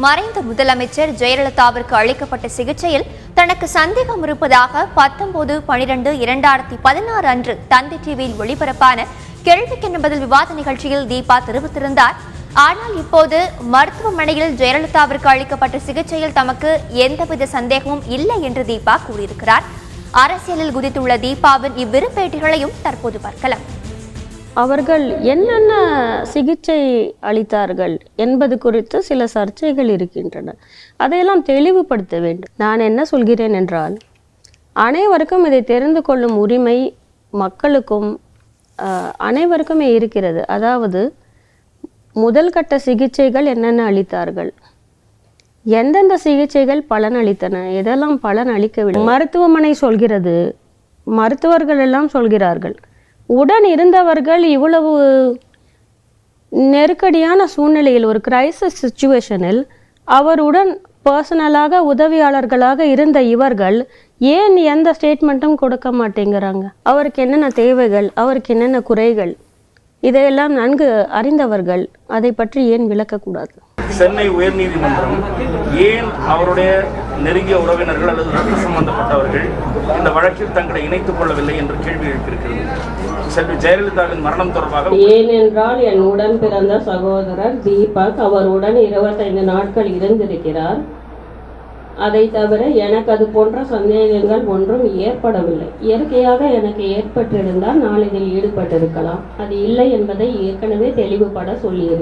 மறைந்த முதலமைச்சர் ஜெயலலிதாவிற்கு அளிக்கப்பட்ட சிகிச்சையில் தனக்கு சந்தேகம் இருப்பதாக 19/12/2016 அன்று தந்தி டிவியில் ஒளிபரப்பான கேள்விக்கென்ன பதில் விவாத நிகழ்ச்சியில் தீபா தெரிவித்திருந்தார். ஆனால் இப்போது மருத்துவமனையில் ஜெயலலிதாவிற்கு அளிக்கப்பட்ட சிகிச்சையில் தமக்கு எந்தவித சந்தேகமும் இல்லை என்று தீபா கூறியிருக்கிறார். அரசியலில் குதித்துள்ள தீபாவின் இவ்விரு பேட்டிகளையும் தற்போது பார்க்கலாம். அவர்கள் என்னென்ன சிகிச்சை அளித்தார்கள் என்பது குறித்து சில சர்ச்சைகள் இருக்கின்றன. அதையெல்லாம் தெளிவுபடுத்த வேண்டும். நான் என்ன சொல்கிறேன் என்றால், அனைவருக்கும் இதை தெரிந்து கொள்ளும் உரிமை மக்களுக்கும் அனைவருக்குமே இருக்கிறது. அதாவது முதல் கட்ட சிகிச்சைகள் என்னென்ன அளித்தார்கள், எந்தெந்த சிகிச்சைகள் பலன் அளித்தன, எதெல்லாம் பலன் அளிக்கவில்லை. மருத்துவமனை சொல்கிறது, மருத்துவர்கள் எல்லாம் சொல்கிறார்கள். உடன் இருந்தவர்கள் இவ்வளவு நெருக்கடியான சூழ்நிலையில், ஒரு கிரைசிஸ் சிச்சுவேஷனில் அவருடன் பர்சனலாக உதவியாளர்களாக இருந்த இவர்கள் ஏன் எந்த ஸ்டேட்மெண்ட்டும் கொடுக்க மாட்டேங்கிறாங்க? அவருக்கு என்னென்ன தேவைகள், அவருக்கு என்னென்ன குறைகள், இதையெல்லாம் நன்கு அறிந்தவர்கள் அதை பற்றி ஏன் விளக்கக்கூடாது? சென்னை உயர்நீதிமன்றம் ஏன் அவருடைய நெருங்கிய உறவினர்கள் அல்லது ரத்த சம்பந்தப்பட்டவர்கள் இந்த வழக்கில் தங்களை இணைத்துக் கொள்ளவில்லை என்று கேள்வி எழுப்பியிருக்கிறது. செல்வி ஜெயலலிதாவின் மரணம் தொடர்பாக ஏனென்றால் என் உடன் பிறந்த சகோதரர் தீபக் அவருடன் 25 நாட்கள் இருந்திருக்கிறார். அதை தவிர எனக்கு அது போன்ற சந்தேகங்கள் ஒன்றும் ஏற்படவில்லை. இயற்கையாக எனக்கு ஏற்பட்டிருந்தால் நான் இதில் ஈடுபட்டிருக்கலாம். அது இல்லை என்பதை ஏற்கனவே தெளிவுபட சொல்லியிருக்கிறேன்.